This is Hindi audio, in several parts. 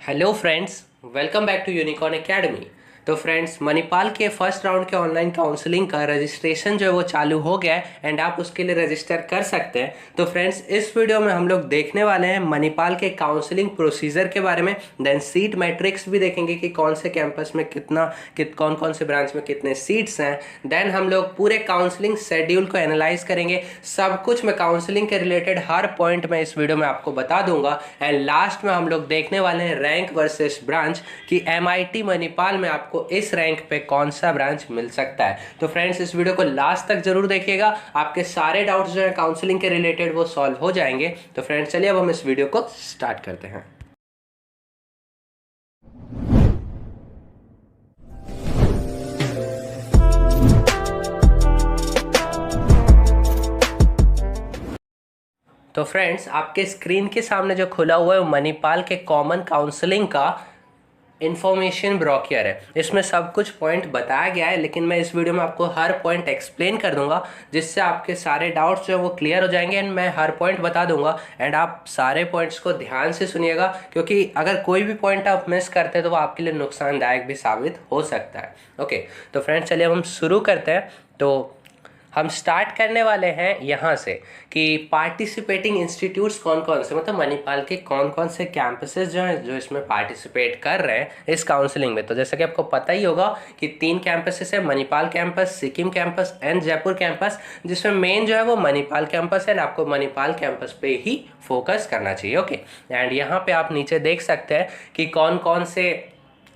Hello friends, welcome back to Unicorn Academy. तो फ्रेंड्स, मणिपाल के फर्स्ट राउंड के ऑनलाइन काउंसलिंग का रजिस्ट्रेशन जो है वो चालू हो गया है एंड आप उसके लिए रजिस्टर कर सकते हैं। तो फ्रेंड्स, इस वीडियो में हम लोग देखने वाले हैं मणिपाल के काउंसलिंग प्रोसीजर के बारे में। देन सीट मैट्रिक्स भी देखेंगे कि कौन से कैंपस में कौन कौन से ब्रांच में कितने सीट्स हैं। देन हम लोग पूरे काउंसलिंग शेड्यूल को एनालाइज करेंगे। सब कुछ मैं काउंसलिंग के रिलेटेड हर पॉइंट में इस वीडियो में आपको बता दूंगा। एंड लास्ट में हम लोग देखने वाले हैं रैंक वर्सेस ब्रांच कि MIT मणिपाल में आपको इस रैंक पे कौन सा ब्रांच मिल सकता है। तो फ्रेंड्स, इस वीडियो को लास्ट तक जरूर देखिएगा, आपके सारे डाउट्स जो है काउंसलिंग के रिलेटेड वो सॉल्व हो जाएंगे। तो फ्रेंड्स, चलिए अब हम इस वीडियो को स्टार्ट करते हैं। तो फ्रेंड्स, आपके स्क्रीन के सामने जो खुला हुआ है वो मणिपाल के कॉमन काउंसलिंग का इंफॉर्मेशन ब्रोक्योर है। इसमें सब कुछ पॉइंट बताया गया है, लेकिन मैं इस वीडियो में आपको हर पॉइंट एक्सप्लेन कर दूंगा, जिससे आपके सारे डाउट्स जो है वो क्लियर हो जाएंगे। एंड मैं हर पॉइंट बता दूंगा एंड आप सारे पॉइंट्स को ध्यान से सुनिएगा, क्योंकि अगर कोई भी पॉइंट आप मिस करते हैं तो वो आपके लिए नुकसानदायक भी साबित हो सकता है। ओके, तो फ्रेंड्स चलिए हम शुरू करते हैं। तो हम स्टार्ट करने वाले हैं यहाँ से कि पार्टिसिपेटिंग इंस्टीट्यूट्स कौन कौन से, मतलब मणिपाल के कौन कौन से कैंपसेस जो हैं जो इसमें पार्टिसिपेट कर रहे हैं इस काउंसलिंग में। तो जैसा कि आपको पता ही होगा कि 3 कैंपसेस है, Manipal campus, Sikkim campus and Jaipur campus, जिसमें मेन जो है वो मणिपाल कैंपस है। आपको मणिपाल कैंपस पे ही फोकस करना चाहिए। ओके, एंड यहाँ पे आप नीचे देख सकते हैं कि कौन कौन से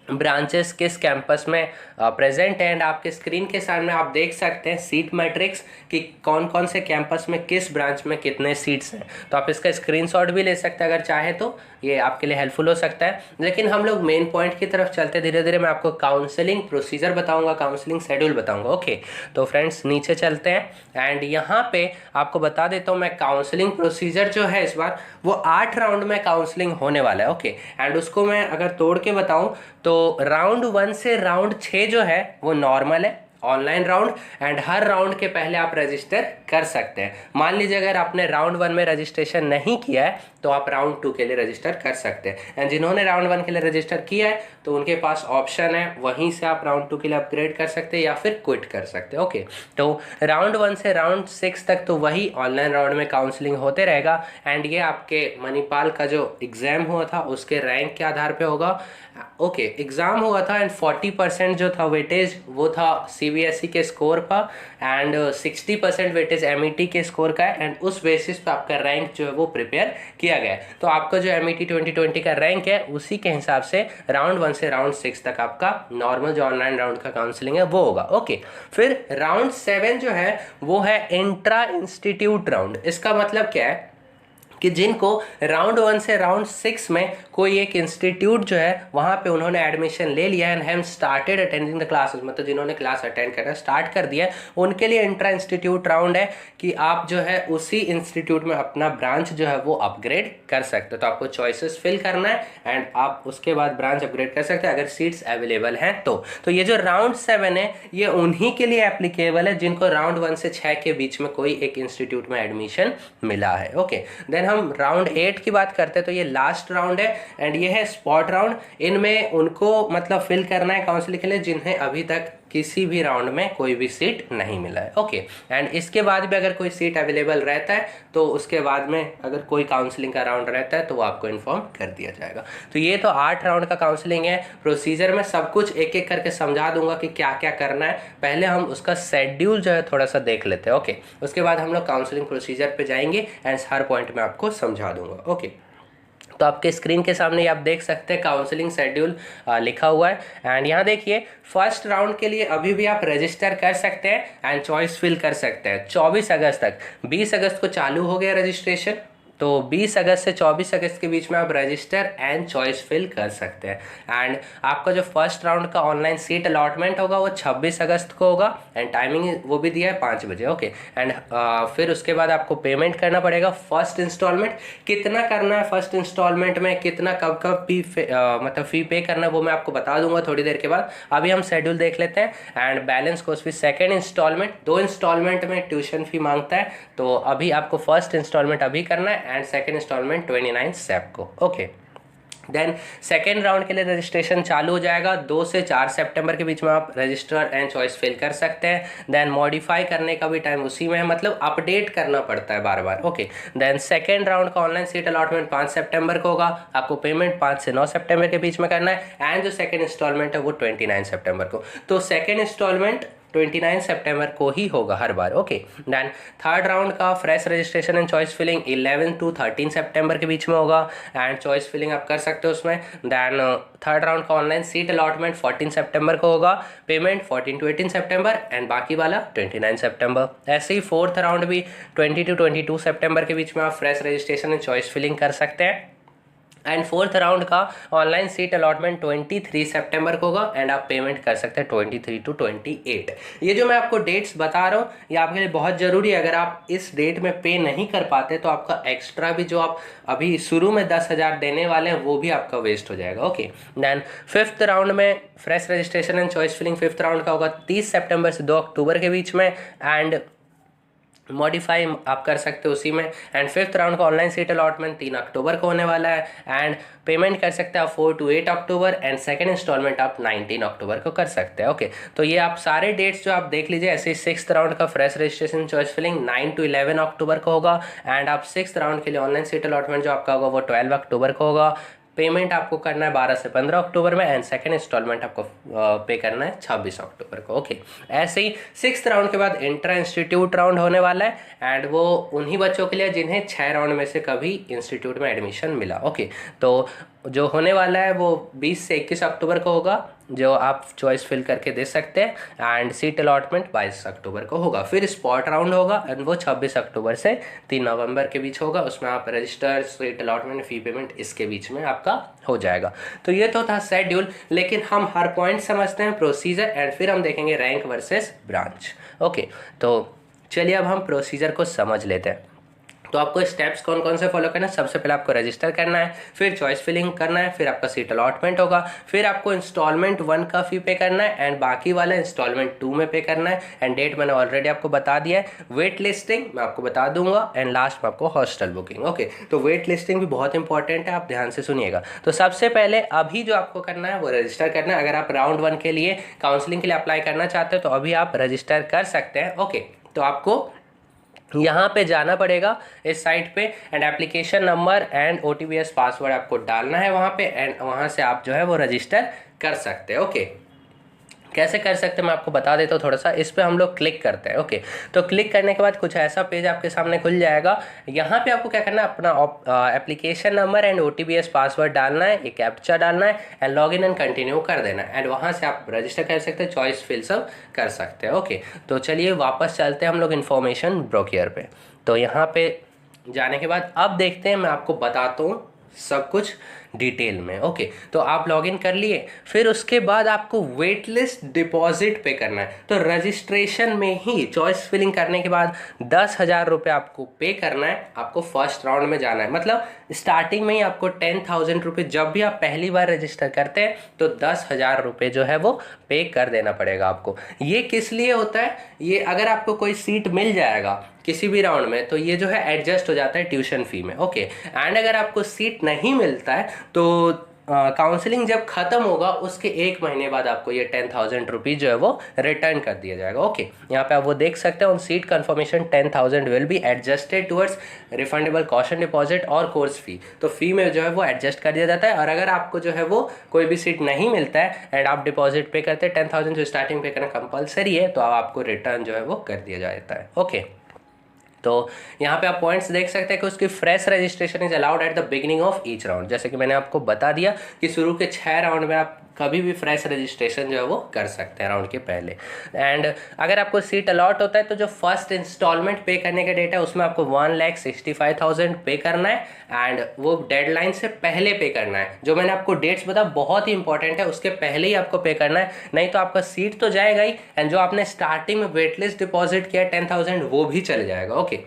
ब्रांचेस किस कैंपस में प्रेजेंट है। एंड आपके स्क्रीन के सामने आप देख सकते हैं सीट मैट्रिक्स कि कौन कौन से कैंपस में किस ब्रांच में कितने सीट्स हैं। तो आप इसका स्क्रीनशॉट भी ले सकते हैं अगर चाहे तो, ये आपके लिए हेल्पफुल हो सकता है। लेकिन हम लोग मेन पॉइंट की तरफ चलते धीरे धीरे। मैं आपको काउंसलिंग प्रोसीजर बताऊंगा, काउंसलिंग शेड्यूल बताऊंगा। ओके, तो फ्रेंड्स नीचे चलते हैं एंड यहाँ पे आपको बता देता हूँ मैं काउंसलिंग प्रोसीजर जो है इस बार वो 8 राउंड में काउंसलिंग होने वाला है। ओके, एंड उसको मैं अगर तोड़ के बताऊँ तो राउंड 1 से राउंड 6 जो है वो नॉर्मल है, online round. And her round के पहले आप रजिस्टर कर सकते हैं। मान लीजिए अगर आपने राउंड 1 में रजिस्ट्रेशन नहीं किया है तो आप राउंड 2 के लिए रजिस्टर कर सकते हैं। एंड जिन्होंने राउंड 1 के लिए रजिस्टर किया है तो उनके पास ऑप्शन है, वहीं से आप राउंड 2 के लिए अपग्रेड कर सकते हैं या फिर क्विट कर सकते हैं। ओके, तो राउंड 1 से राउंड 6 तक तो वही ऑनलाइन राउंड में काउंसलिंग होते रहेगा। एंड ये आपके मणिपाल का जो एग्जाम हुआ था उसके रैंक के आधार पे होगा। ओके, एग्जाम हुआ था एंड 40% जो था वेटेज वो था CBSE के स्कोर का एंड 60% वेटेज MET के स्कोर का है। एंड उस बेसिस पे आपका रैंक जो है वो प्रिपेयर किया गया है। तो आपका जो MET 2020 का रैंक है उसी के हिसाब से राउंड 1 से राउंड 6 तक आपका नॉर्मल जो ऑनलाइन राउंड का काउंसलिंग है वो होगा। ओके, फिर राउंड 7 जो है वो है इंट्रा इंस्टीट्यूट राउंड। इसका मतलब क्या है कि जिनको राउंड 1 से राउंड 6 में कोई एक इंस्टीट्यूट जो है वहाँ पे उन्होंने एडमिशन ले लिया and have started attending the classes, मतलब जिन्होंने क्लास अटेंड करना स्टार्ट कर दिया है, उनके लिए इंट्रा इंस्टीट्यूट राउंड है कि आप जो है उसी इंस्टीट्यूट में अपना ब्रांच जो है वो अपग्रेड कर सकते हो। तो आपको चॉइसेस फिल करना है एंड आप उसके बाद ब्रांच अपग्रेड कर सकते हैं अगर सीट्स अवेलेबल हैं तो ये जो राउंड 7 है ये उन्हीं के लिए एप्लीकेबल है जिनको राउंड 1 से 6 के बीच में कोई एक इंस्टीट्यूट में एडमिशन मिला है। ओके, देन हम राउंड 8 की बात करते हैं तो ये लास्ट राउंड है एंड ये है स्पॉट राउंड। इनमें उनको मतलब फिल करना है काउंसलिंग के लिए जिन्हें अभी तक किसी भी राउंड में कोई भी सीट नहीं मिला है। ओके, एंड इसके बाद भी अगर कोई सीट अवेलेबल रहता है तो उसके बाद में अगर कोई काउंसलिंग का राउंड रहता है तो वो आपको इन्फॉर्म कर दिया जाएगा। तो ये तो 8 राउंड का काउंसलिंग है। प्रोसीजर में सब कुछ एक एक करके समझा दूंगा कि क्या क्या करना है। पहले हम उसका शेड्यूल जो है थोड़ा सा देख लेते हैं। ओके, उसके बाद हम लोग काउंसलिंग प्रोसीजर पे जाएंगे एंड हर पॉइंट में आपको समझा दूंगा। ओके, तो आपके स्क्रीन के सामने आप देख सकते हैं काउंसलिंग शेड्यूल लिखा हुआ है। एंड यहाँ देखिए फर्स्ट राउंड के लिए अभी भी आप रजिस्टर कर सकते हैं एंड चॉइस फिल कर सकते हैं 24 अगस्त तक। 20 अगस्त को चालू हो गया रजिस्ट्रेशन, तो 20 अगस्त से 24 अगस्त के बीच में आप रजिस्टर एंड चॉइस फिल कर सकते हैं। एंड आपका जो फर्स्ट राउंड का ऑनलाइन सीट अलॉटमेंट होगा वो 26 अगस्त को होगा एंड टाइमिंग वो भी दिया है 5 बजे। ओके, एंड फिर उसके बाद आपको पेमेंट करना पड़ेगा फर्स्ट इंस्टॉलमेंट। कितना करना है फर्स्ट इंस्टॉलमेंट में, कितना कब कब मतलब फ़ी पे करना है वो मैं आपको बता दूंगा थोड़ी देर के बाद। अभी हम शेड्यूल देख लेते हैं। And balance course fee second instalment, 2 instalment में ट्यूशन फी मांगता है, तो अभी आपको फर्स्ट इंस्टॉलमेंट अभी करना है एंड सेकेंड इंस्टॉलमेंट 29 सेप को। ओके, देन सेकेंड राउंड के लिए रजिस्ट्रेशन चालू हो जाएगा 2 से 4 सितंबर के बीच में आप रजिस्टर एंड चॉइस फिल कर सकते हैं। देन मॉडिफाई करने का भी टाइम उसी में है, मतलब अपडेट करना पड़ता है बार बार। ओके, देन सेकेंड राउंड का ऑनलाइन सीट अलॉटमेंट 5 सितंबर को होगा। आपको पेमेंट 5 से 9 सितंबर के बीच में करना है एंड जो सेकेंड इंस्टॉलमेंट है वो 29 सितंबर को। तो सेकेंड इंस्टॉलमेंट 29 सितंबर को ही होगा हर बार। ओके, देन थर्ड राउंड का fresh registration and choice filling 11 to 13 सितंबर के बीच में होगा एंड चॉइस फिलिंग आप कर सकते हो उसमें। देन थर्ड राउंड का ऑनलाइन सीट अलॉटमेंट 14 सितंबर को होगा, पेमेंट 14 to 18 सितंबर एंड बाकी वाला 29 सितंबर। ऐसे ही फोर्थ राउंड भी 20 to 22 सितंबर के बीच में आप fresh registration and choice filling कर सकते हैं एंड फोर्थ राउंड का ऑनलाइन सीट अलॉटमेंट 23 सितंबर को होगा एंड आप पेमेंट कर सकते हैं 23 to 28। ये जो मैं आपको डेट्स बता रहा हूँ ये आपके लिए बहुत ज़रूरी है। अगर आप इस डेट में पे नहीं कर पाते तो आपका एक्स्ट्रा भी जो आप अभी शुरू में 10,000 देने वाले हैं वो भी आपका वेस्ट हो जाएगा। ओके, देन फिफ्थ राउंड में fresh registration and choice filling fifth round का होगा 30 सितंबर से 2 अक्टूबर के बीच में एंड मॉडिफाई आप कर सकते हो उसी में। एंड फिफ्थ राउंड का ऑनलाइन सीट अलॉटमेंट 3 अक्टूबर को होने वाला है एंड पेमेंट कर सकते हैं आप 4 to 8 अक्टूबर एंड सेकंड इंस्टॉलमेंट आप 19 अक्टूबर को कर सकते हैं। ओके, तो ये आप सारे डेट्स जो आप देख लीजिए। ऐसे ही सिक्स्थ राउंड का fresh registration choice filling 9 to 11 अक्टूबर को होगा एंड आप सिक्स्थ राउंड के लिए ऑनलाइन सीट अलॉटमेंट जो आपका होगा वो 12 अक्टूबर को होगा। पेमेंट आपको करना है 12 से 15 अक्टूबर में एंड सेकंड इंस्टॉलमेंट आपको पे करना है 26 अक्टूबर को। ओके, ऐसे ही सिक्स्थ राउंड के बाद इंट्रा इंस्टीट्यूट राउंड होने वाला है एंड वो उन्हीं बच्चों के लिए जिन्हें 6 राउंड में से कभी इंस्टीट्यूट में एडमिशन मिला। ओके, तो जो होने वाला है वो 20 से 21 अक्टूबर को होगा, जो आप चॉइस फिल करके दे सकते हैं एंड सीट अलॉटमेंट 22 अक्टूबर को होगा। फिर स्पॉट राउंड होगा एंड वो 26 अक्टूबर से 3 नवंबर के बीच होगा। उसमें आप register, seat allotment, fee payment इसके बीच में आपका हो जाएगा। तो ये तो था शेड्यूल, लेकिन हम हर पॉइंट समझते हैं, प्रोसीजर, एंड फिर हम देखेंगे रैंक वर्सेस ब्रांच। ओके, तो चलिए अब हम प्रोसीजर को समझ लेते हैं। तो आपको स्टेप्स कौन कौन से फॉलो करना है। सबसे पहले आपको रजिस्टर करना है, फिर चॉइस फिलिंग करना है, फिर आपका सीट अलॉटमेंट होगा, फिर आपको इंस्टॉलमेंट 1 का फी पे करना है एंड बाकी वाला इंस्टॉलमेंट 2 में पे करना है एंड डेट मैंने ऑलरेडी आपको बता दिया है। वेट लिस्टिंग मैं आपको बता दूंगा एंड लास्ट में आपको हॉस्टल बुकिंग। ओके, तो वेट लिस्टिंग भी बहुत इंपॉर्टेंट है, आप ध्यान से सुनिएगा। तो सबसे पहले अभी जो आपको करना है वो रजिस्टर करना है। अगर आप राउंड 1 के लिए काउंसलिंग के लिए अप्लाई करना चाहते हो तो अभी आप रजिस्टर कर सकते हैं। ओके, तो आपको यहाँ पे जाना पड़ेगा इस साइट पे and application number and OTPS password आपको डालना है वहाँ पे एंड वहाँ से आप जो है वो रजिस्टर कर सकते हैं। ओके, कैसे कर सकते हैं मैं आपको बता देता हूँ थोड़ा सा। इस पे हम लोग क्लिक करते हैं। ओके, तो क्लिक करने के बाद कुछ ऐसा पेज आपके सामने खुल जाएगा। यहाँ पे आपको क्या करना है, अपना application number and OTPS password डालना है, एक कैप्चा डालना है एंड लॉगिन एंड कंटिन्यू कर देना है एंड वहाँ से आप रजिस्टर कर सकते हैं, चॉइस फिल सब कर सकते हैं। ओके, तो चलिए वापस चलते हैं हम लोग इन्फॉर्मेशन ब्रोकियर पे। तो यहाँ पे जाने के बाद अब देखते हैं, मैं आपको बताता हूँ सब कुछ डिटेल में। ओके, तो आप लॉगिन कर लिए, फिर उसके बाद आपको वेट लिस्ट डिपॉजिट पे करना है। तो रजिस्ट्रेशन में ही चॉइस फिलिंग करने के बाद 10,000 रुपये आपको पे करना है। आपको फर्स्ट राउंड में जाना है, मतलब स्टार्टिंग में ही आपको 10,000 रुपये, जब भी आप पहली बार रजिस्टर करते हैं तो 10,000 रुपये जो है वो पे कर देना पड़ेगा आपको। ये किस लिए होता है, ये अगर आपको कोई सीट मिल जाएगा किसी भी राउंड में तो ये जो है एडजस्ट हो जाता है ट्यूशन फी में। ओके, एंड अगर आपको सीट नहीं मिलता है तो काउंसलिंग जब खत्म होगा उसके 1 महीने बाद आपको ये 10,000 रुपीज़ जो है वो रिटर्न कर दिया जाएगा। ओके, यहाँ पे आप वो देख सकते हैं, on seat confirmation 10,000 will be adjusted towards refundable caution deposit और कोर्स फी। तो फी में जो है वो एडजस्ट कर दिया जाता है और अगर आपको जो है वो कोई भी सीट नहीं मिलता है एंड आप डिपॉजिट पे करते हैं 10,000 जो स्टार्टिंग पे करना कंपलसरी है, तो आपको रिटर्न जो है वो कर दिया जाता है। ओके, तो यहाँ पे आप पॉइंट्स देख सकते हैं कि उसकी fresh registration is allowed at the beginning of each round. जैसे कि मैंने आपको बता दिया कि शुरू के 6 राउंड में आप कभी भी फ्रेश रजिस्ट्रेशन जो है वो कर सकते हैं राउंड के पहले। एंड अगर आपको सीट अलॉट होता है तो जो फर्स्ट इंस्टॉलमेंट पे करने का डेट है उसमें आपको 1,65,000 पे करना है एंड वो डेडलाइन से पहले पे करना है। जो मैंने आपको डेट्स बताया बहुत ही इंपॉर्टेंट है, उसके पहले ही आपको पे करना है, नहीं तो आपका सीट तो जाएगा ही एंड जो आपने स्टार्टिंग में वेटलिस्ट डिपॉजिट किया 10,000 वो भी चले जाएगा। ओके,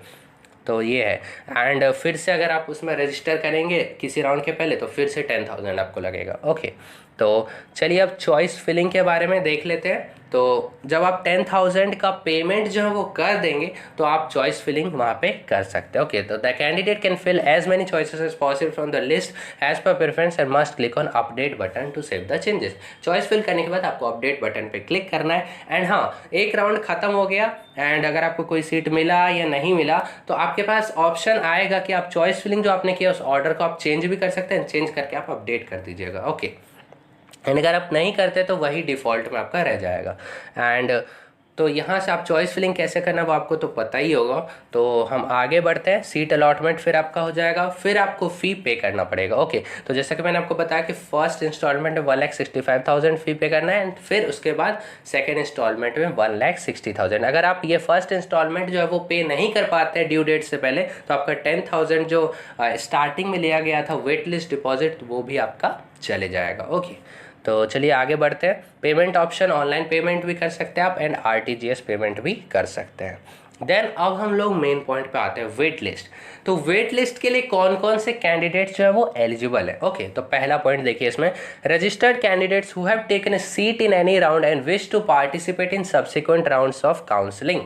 तो ये है। एंड फिर से अगर आप उसमें रजिस्टर करेंगे किसी राउंड के पहले तो फिर से 10,000 आपको लगेगा। ओके, तो चलिए अब चॉइस फिलिंग के बारे में देख लेते हैं। तो जब आप 10,000 का पेमेंट जो है वो कर देंगे तो आप चॉइस फिलिंग वहाँ पे कर सकते हैं। ओके, तो the candidate can fill as many choices as possible from the list as per preference and must click on update button to save the changes. Choice fill करने के बाद आपको अपडेट बटन पे क्लिक करना है। एंड हाँ, एक राउंड खत्म हो गया एंड अगर आपको कोई सीट मिला या नहीं मिला तो आपके पास ऑप्शन आएगा कि आप चॉइस फिलिंग जो आपने किया उस ऑर्डर को आप चेंज भी कर सकते हैं। चेंज करके आप अपडेट कर दीजिएगा। ओके, एंड अगर आप नहीं करते तो वही डिफ़ॉल्ट में आपका रह जाएगा। एंड तो यहाँ से आप चॉइस फिलिंग कैसे करना वो आपको तो पता ही होगा। तो हम आगे बढ़ते हैं। सीट अलॉटमेंट फिर आपका हो जाएगा, फिर आपको फ़ी पे करना पड़ेगा। ओके, तो जैसा कि मैंने आपको बताया कि फर्स्ट इंस्टॉलमेंट में 1,65,000 फ़ी पे करना है एंड फिर उसके बाद सेकेंड इंस्टॉलमेंट में 1,60,000। अगर आप ये फर्स्ट इंस्टॉलमेंट जो है वो पे नहीं कर पाते हैं ड्यू डेट से पहले तो आपका 10,000 जो स्टार्टिंग में लिया गया था वेट लिस्ट डिपॉजिट वो भी आपका चले जाएगा। ओके, तो चलिए आगे बढ़ते हैं। पेमेंट ऑप्शन, ऑनलाइन पेमेंट भी कर सकते हैं आप एंड आरटीजीएस पेमेंट भी कर सकते हैं। देन अब हम लोग मेन पॉइंट पे आते हैं, वेट लिस्ट। तो वेट लिस्ट के लिए कौन कौन से कैंडिडेट्स जो है वो एलिजिबल है। ओके, तो पहला पॉइंट देखिए इसमें, registered candidates who have taken a seat in any round and wish to participate in subsequent rounds of counselling.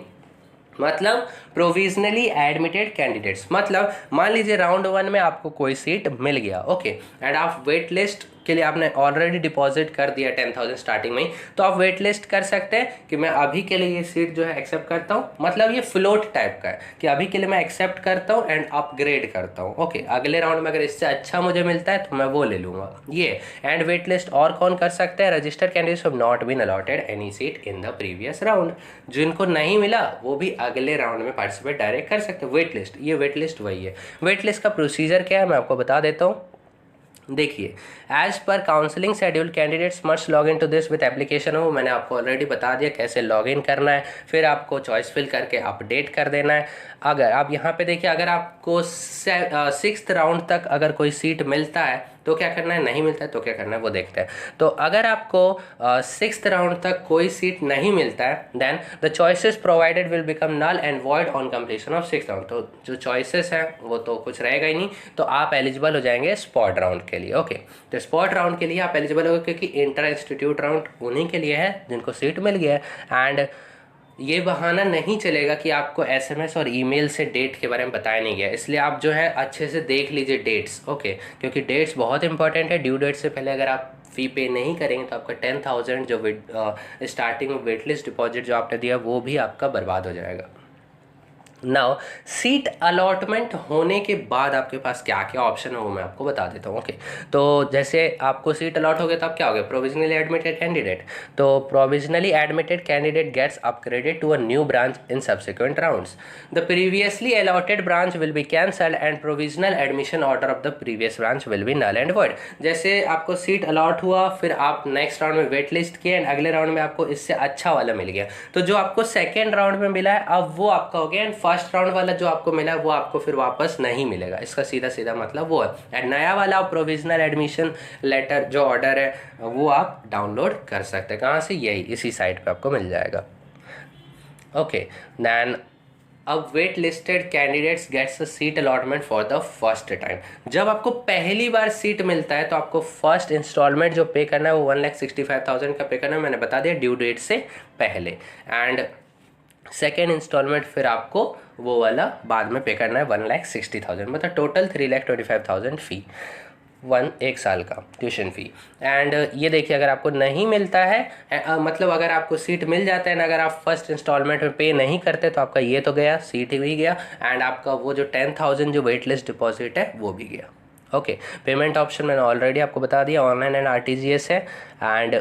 मतलब प्रोविजनली एडमिटेड कैंडिडेट्स, मतलब मान लीजिए राउंड 1 में आपको कोई सीट मिल गया। ओके, एंड आप वेट लिस्ट के लिए आपने ऑलरेडी डिपॉजिट कर दिया 10,000 स्टार्टिंग में ही, तो आप वेट लिस्ट कर सकते हैं कि मैं अभी के लिए ये सीट जो है एक्सेप्ट करता हूँ। मतलब ये फ्लोट टाइप का है कि अभी के लिए मैं एक्सेप्ट करता हूँ एंड अपग्रेड करता हूँ। ओके, अगले राउंड में अगर इससे अच्छा मुझे मिलता है तो मैं वो ले लूँगा ये। एंड वेट लिस्ट और कौन कर सकते हैं, registered candidates have not been allotted any seat in the previous round. जिनको नहीं मिला वो भी अगले राउंड में पार्टिसिपेट डायरेक्ट कर सकते हैं। वेट लिस्ट, ये वेट लिस्ट वही है। वेट लिस्ट का प्रोसीजर क्या है मैं आपको बता देता हूँ। देखिए, as per counselling schedule candidates must log in to this with application. हो मैंने आपको ऑलरेडी बता दिया कैसे लॉग इन करना है, फिर आपको चॉइस फिल करके अपडेट कर देना है। अगर आप यहाँ पे देखिए, अगर आपको 6th राउंड तक अगर कोई सीट मिलता है तो क्या करना है, नहीं मिलता है तो क्या करना है वो देखते हैं। तो अगर आपको 6th राउंड तक कोई सीट नहीं मिलता है then the choices provided will become null and void on completion of 6th round. तो जो चॉइसेस हैं वो तो कुछ रहेगा ही नहीं, तो आप एलिजिबल हो जाएंगे स्पॉट राउंड के लिए। ओके, तो स्पॉट राउंड के लिए आप एलिजिबल हो क्योंकि इंटर इंस्टीट्यूट राउंड उन्हीं के लिए है जिनको सीट मिल गया है। एंड ये बहाना नहीं चलेगा कि आपको एसएमएस और ईमेल से डेट के बारे में बताया नहीं गया, इसलिए आप जो है अच्छे से देख लीजिए डेट्स। ओके, क्योंकि डेट्स बहुत इंपॉर्टेंट है। ड्यू डेट से पहले अगर आप फ़ी पे नहीं करेंगे तो आपका 10,000 जो स्टार्टिंग में वेट लिस्ट डिपॉजिट जो आपने दिया वो भी आपका बर्बाद हो जाएगा। नाउ सीट अलॉटमेंट होने के बाद आपके पास क्या क्या ऑप्शन है वो मैं आपको बता देता हूँ। ओके, तो जैसे आपको सीट अलॉट हो गया तो आप क्या हो गए, प्रोविजनली एडमिटेड कैंडिडेट। तो provisionally admitted candidate gets upgraded to a new branch in subsequent rounds. The previously allotted branch will be cancelled and provisional admission order of the previous branch will be null and void. जैसे आपको सीट अलॉट हुआ, फिर आप नेक्स्ट राउंड में वेट लिस्ट किए एंड अगले राउंड में आपको इससे अच्छा वाला मिल गया, तो जो आपको सेकेंड राउंड में मिला है अब वो आपका हो गया एंड फर्स्ट राउंड वाला जो आपको मिला है वो आपको फिर वापस नहीं मिलेगा। इसका सीधा सीधा मतलब वो है। एंड नया वाला प्रोविजनल एडमिशन लेटर जो ऑर्डर है वो आप डाउनलोड कर सकते हैं। कहाँ से, यही इसी साइट पे आपको मिल जाएगा। ओके, देन अब wait listed candidates gets a seat allotment for the first time. जब आपको पहली बार सीट मिलता है तो आपको फर्स्ट इंस्टॉलमेंट जो पे करना है वो 1,65,000 का पे करना है, मैंने बता दिया ड्यू डेट से पहले। एंड सेकेंड इंस्टॉलमेंट फिर आपको वो वाला बाद में पे करना है 1,60,000, मतलब टोटल 3,25,000 फ़ी, एक साल का ट्यूशन फ़ी। एंड ये देखिए, अगर आपको नहीं मिलता है मतलब अगर आपको सीट मिल जाता है ना, अगर आप फर्स्ट इंस्टॉलमेंट में पे नहीं करते तो आपका ये तो गया, सीट ही गया एंड आपका वो जो 10,000 जो वेट लिस्ट डिपॉजिट है वो भी गया। ओके, पेमेंट ऑप्शन मैंने ऑलरेडी आपको बता दिया, ऑनलाइन एंड आरटीजीएस है। एंड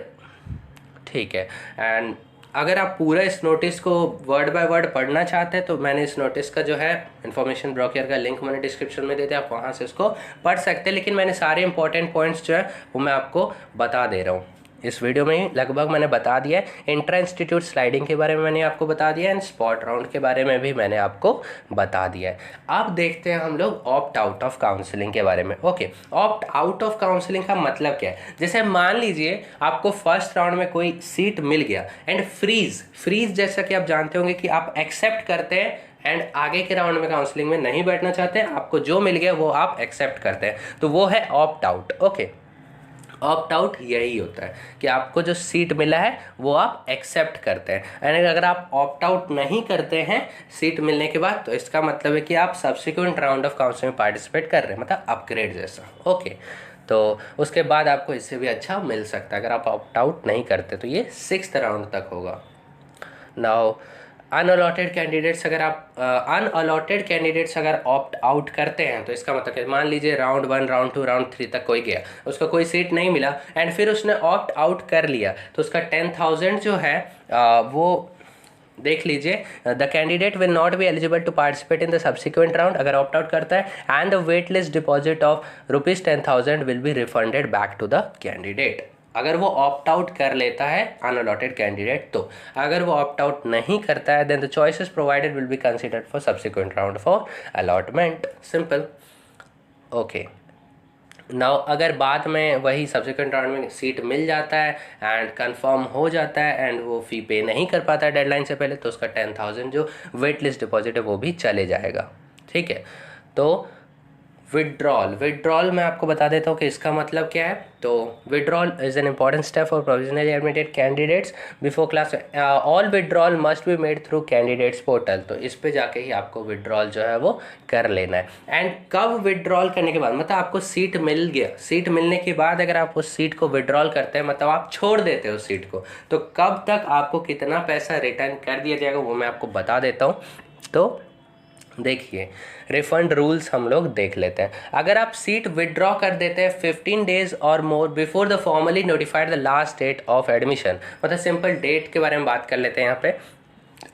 ठीक है, एंड अगर आप पूरा इस नोटिस को वर्ड बाय वर्ड पढ़ना चाहते हैं तो मैंने इस नोटिस का जो है इन्फॉर्मेशन ब्रोकर का लिंक मैंने डिस्क्रिप्शन में दे दिया, आप वहाँ से उसको पढ़ सकते हैं। लेकिन मैंने सारे इंपॉर्टेंट पॉइंट्स जो है वो मैं आपको बता दे रहा हूँ इस वीडियो में ही, लगभग मैंने बता दिया है। इंट्रा इंस्टीट्यूट स्लाइडिंग के बारे में मैंने आपको बता दिया है एंड स्पॉट राउंड के बारे में भी मैंने आपको बता दिया है। अब देखते हैं हम लोग ऑप्ट आउट ऑफ काउंसलिंग के बारे में। Okay, opt out of counselling का मतलब क्या है, जैसे मान लीजिए आपको फर्स्ट राउंड में कोई सीट मिल गया एंड फ्रीज जैसा कि आप जानते होंगे कि आप एक्सेप्ट करते हैं एंड आगे के राउंड में काउंसलिंग में नहीं बैठना चाहते, आपको जो मिल गया वो आप एक्सेप्ट करते हैं, तो वो है opt out. Okay, opt out यही होता है कि आपको जो सीट मिला है वो आप एक्सेप्ट करते हैं, एंड अगर आप ऑप्ट आउट नहीं करते हैं सीट मिलने के बाद, तो इसका मतलब है कि आप सब्सिक्वेंट राउंड ऑफ काउंसलिंग में पार्टिसिपेट कर रहे हैं, मतलब अपग्रेड जैसा। ओके, तो उसके बाद आपको इससे भी अच्छा मिल सकता है अगर आप ऑप्ट आउट नहीं करते, तो ये 6th राउंड तक होगा। नाउ अनअलॉटेड कैंडिडेट्स, अगर आप अनअलॉटेड कैंडिडेट्स अगर ऑप्ट आउट करते हैं, तो इसका मतलब कि मान लीजिए राउंड 1, राउंड 2, राउंड 3 तक कोई गया, उसका कोई सीट नहीं मिला एंड फिर उसने ऑप्ट आउट कर लिया, तो उसका 10,000 जो है वो देख लीजिए, the candidate will not be eligible to participate in the subsequent round अगर ऑप्ट आउट करता है, and the wait list deposit of ₹10,000 will be refunded back to the candidate. अगर वो ऑप्ट आउट कर लेता है अनअलॉटेड कैंडिडेट, तो अगर वो ऑप्ट आउट नहीं करता है, then the choices provided will be considered for subsequent round for allotment. Simple. Okay, now अगर बाद में वही सब्सिक्वेंट राउंड में सीट मिल जाता है एंड कंफर्म हो जाता है एंड वो फ़ी पे नहीं कर पाता है डेडलाइन से पहले, तो उसका 10,000 जो वेट लिस्ट डिपॉजिट है वो भी चले जाएगा। ठीक है, तो विड्रॉल मैं आपको बता देता हूँ कि इसका मतलब क्या है। तो withdrawal is an important step for provisionally admitted candidates before class. All withdrawal must be made through candidates portal, तो इस पे जाके ही आपको विड्रॉल जो है वो कर लेना है। एंड कब विड्रॉल करने के बाद, मतलब आपको सीट मिल गया, सीट मिलने के बाद अगर आप उस सीट को विड्रॉल करते हैं, मतलब आप छोड़ देते हो उस सीट को, तो कब तक आपको कितना पैसा रिटर्न कर दिया जाएगा वो मैं आपको बता देता हूँ। तो देखिए, रिफंड रूल्स हम लोग देख लेते हैं। अगर आप सीट विड्रॉ कर देते हैं 15 डेज और more before the formally notified the last date of admission, मतलब सिंपल डेट के बारे में बात कर लेते हैं यहाँ पे।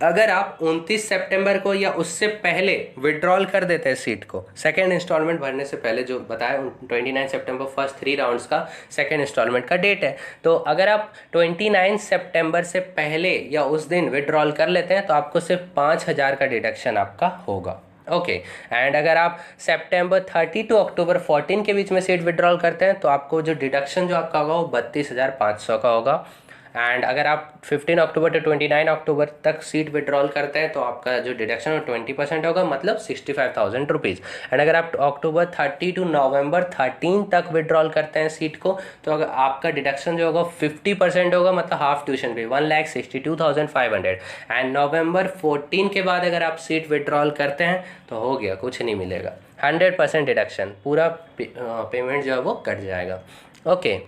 अगर आप 29 सितंबर को या उससे पहले विड्रॉल कर देते हैं सीट को, सेकेंड इंस्टॉलमेंट भरने से पहले, जो बताया 29 सितंबर फर्स्ट 3 राउंड्स का सेकेंड इंस्टॉलमेंट का डेट है, तो अगर आप 29 सितंबर से पहले या उस दिन विड्रॉल कर लेते हैं तो आपको सिर्फ 5,000 का डिडक्शन आपका होगा। ओके, एंड अगर आप सितंबर 30 टू अक्टूबर 14 के बीच में सीट विड्रॉल करते हैं तो आपको जो डिडक्शन जो आपका होगा वो 32,500 का होगा। एंड अगर आप 15 अक्टूबर टू 29 अक्टूबर तक सीट विड्रॉल करते हैं तो आपका जो डिडक्शन है 20% होगा, मतलब 65,000 रुपीज़। एंड अगर आप अक्टूबर 30 टू नवंबर 13 तक विड्रॉल करते हैं सीट को, तो अगर आपका डिडक्शन जो होगा 50% होगा, मतलब half tuition fee 1,62,500। And November 14 के बाद अगर आप सीट विड्रॉल करते हैं तो हो गया, कुछ नहीं मिलेगा, 100% डिडक्शन, पूरा पेमेंट जो है वो कट जाएगा। ओके,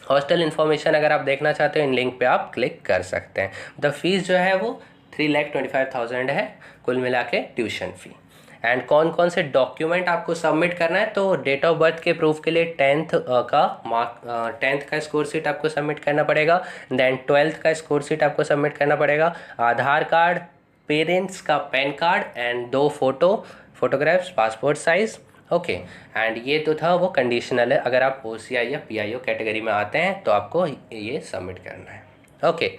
हॉस्टल इन्फॉर्मेशन अगर आप देखना चाहते हो इन लिंक पे आप क्लिक कर सकते हैं। द फीस जो है वो 3,25,000 है कुल मिला के ट्यूशन फ़ी। एंड कौन कौन से डॉक्यूमेंट आपको सबमिट करना है, तो डेट ऑफ बर्थ के प्रूफ के लिए 10th का स्कोर शीट आपको सबमिट करना पड़ेगा। देन 12th का स्कोर शीट आपको सबमिट करना पड़ेगा, आधार कार्ड, पेरेंट्स का pan card and 2 photographs passport size. Okay, and ये तो था वो कंडीशनल है, अगर आप OCI या PIO कैटेगरी में आते हैं तो आपको ये सबमिट करना है। ओके,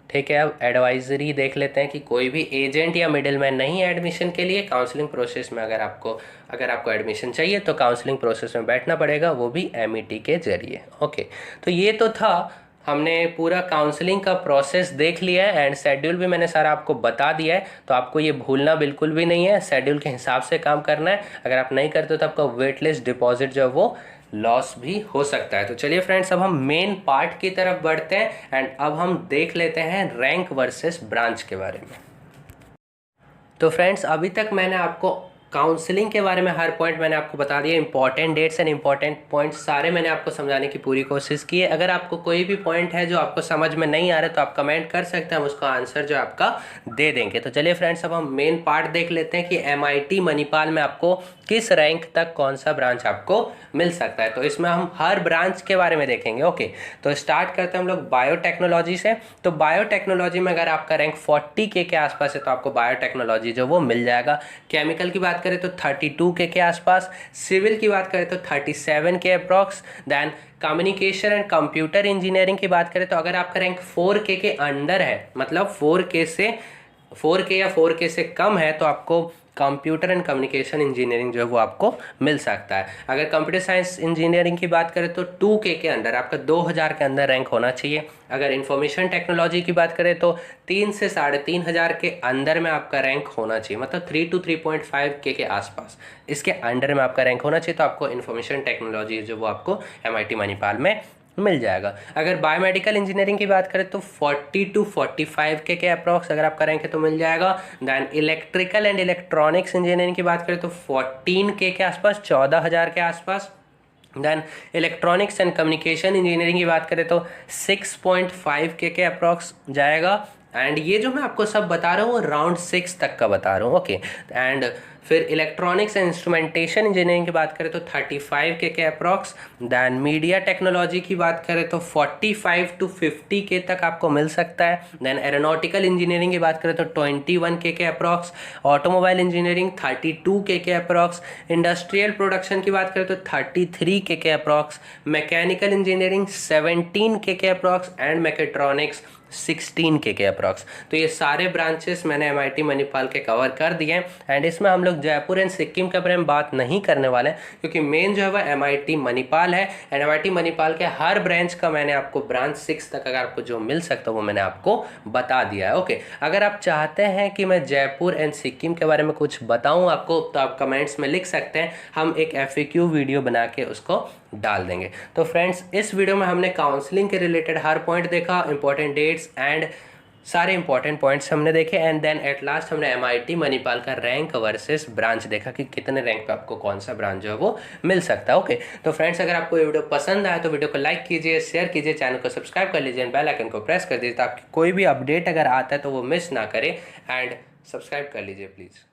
ठीक है, अब एडवाइजरी देख लेते हैं कि कोई भी एजेंट या मिडिलमैन नहीं है एडमिशन के लिए। काउंसलिंग प्रोसेस में अगर आपको एडमिशन चाहिए तो काउंसलिंग प्रोसेस में बैठना पड़ेगा, वो भी MET के जरिए। ओके, तो ये तो था, हमने पूरा काउंसलिंग का प्रोसेस देख लिया है एंड शेड्यूल भी मैंने सारा आपको बता दिया है, तो आपको ये भूलना बिल्कुल भी नहीं है, शेड्यूल के हिसाब से काम करना है। अगर आप नहीं करते तो आपका वेट लिस्ट डिपॉजिट जो है वो लॉस भी हो सकता है। तो चलिए फ्रेंड्स, अब हम मेन पार्ट की तरफ बढ़ते हैं एंड अब हम देख लेते हैं रैंक वर्सेस ब्रांच के बारे में। तो फ्रेंड्स, अभी तक मैंने आपको काउंसलिंग के बारे में हर पॉइंट मैंने आपको बता दिया, important dates and important points सारे मैंने आपको समझाने की पूरी कोशिश की है। अगर आपको कोई भी पॉइंट है जो आपको समझ में नहीं आ रहा तो आप कमेंट कर सकते हैं, हम उसका आंसर जो आपका दे देंगे। तो चलिए फ्रेंड्स, अब हम मेन पार्ट देख लेते हैं कि MIT मणिपाल में आपको किस रैंक तक कौन सा ब्रांच आपको मिल सकता है। तो इसमें हम हर ब्रांच के बारे में देखेंगे। ओके, तो स्टार्ट करते हैं हम लोग बायोटेक्नोलॉजी से। तो बायोटेक्नोलॉजी में अगर आपका रैंक 40K के आसपास है तो आपको बायोटेक्नोलॉजी जो वो मिल जाएगा। केमिकल की बात करें तो 32K के आसपास, सिविल की बात करें तो 37K approx. Then communication and computer engineering की बात करें तो अगर आपका रैंक 4K के अंडर है, मतलब 4K या 4K से कम है, तो आपको कंप्यूटर एंड कम्युनिकेशन इंजीनियरिंग जो है वो आपको मिल सकता है। अगर कंप्यूटर साइंस इंजीनियरिंग की बात करें तो 2K के अंदर आपका 2000 के अंदर रैंक होना चाहिए। अगर इंफॉर्मेशन टेक्नोलॉजी की बात करें तो 3 से 3500 के अंदर में आपका रैंक होना चाहिए, मतलब 3 to 3.5K के आसपास, इसके अंडर में आपका रैंक होना चाहिए। तो आपको इंफॉर्मेशन टेक्नोलॉजी जो वो आपको MIT मणिपाल में मिल जाएगा। अगर बायोमेडिकल इंजीनियरिंग की बात करें तो 40 to 45K के अप्रॉक्स अगर आपका रैंक है तो मिल जाएगा। Then electrical and electronics engineering की बात करें तो 14K के आसपास, 14,000 के आसपास। Then electronics and communication engineering की बात करें तो 6.5K के अप्रॉक्स जाएगा। एंड ये जो मैं आपको सब बता रहा हूँ राउंड 6 तक का बता रहा हूँ, ओके। एंड फिर इलेक्ट्रॉनिक्स एंड इंस्ट्रूमेंटेशन इंजीनियरिंग की बात करें तो 35K के अप्रॉक्स। देन मीडिया टेक्नोलॉजी की बात करें तो 45 to 50K तक आपको मिल सकता है। देन एरोनॉटिकल इंजीनियरिंग की बात करें तो 21K के अप्रॉक्स। ऑटोमोबाइल इंजीनियरिंग 32K के अप्रॉक्स। इंडस्ट्रियल प्रोडक्शन की बात करें तो 33K के अप्रॉक्स। मैकेनिकल इंजीनियरिंग 17K के अप्रॉक्स एंड मैकेट्रॉनिक्स 16K के अप्रॉक्स। तो ये सारे ब्रांचेस मैंने MIT मणिपाल के कवर कर दिए हैं। एंड इसमें हम लोग जयपुर एंड सिक्किम के बारे में बात नहीं करने वाले क्योंकि मेन जो है वह MIT मणिपाल है। एंड MIT मणिपाल के हर ब्रांच का मैंने आपको ब्रांच 6 तक अगर आपको जो मिल सकता है वो मैंने आपको बता दिया है, ओके। अगर आप चाहते हैं कि मैं जयपुर एंड सिक्किम के बारे में कुछ बताऊँ आपको तो आप कमेंट्स में लिख सकते हैं, हम एक FAQ वीडियो बना के उसको डाल देंगे। तो फ्रेंड्स इस वीडियो में हमने काउंसलिंग के रिलेटेड हर पॉइंट देखा, इंपॉर्टेंट डेट्स एंड सारे इंपॉर्टेंट पॉइंट्स हमने देखे। एंड देन एट लास्ट हमने MIT मणिपाल का रैंक वर्सेस ब्रांच देखा कि कितने रैंक पे आपको कौन सा ब्रांच जो है वो मिल सकता है, ओके। तो फ्रेंड्स अगर आपको ये वीडियो पसंद आया तो वीडियो को लाइक कीजिए, शेयर कीजिए, चैनल को सब्सक्राइब कर लीजिए, बेल आइकन को प्रेस कर दीजिए ताकि कोई भी अपडेट अगर आता है तो वो मिस ना करे। एंड सब्सक्राइब कर लीजिए प्लीज़।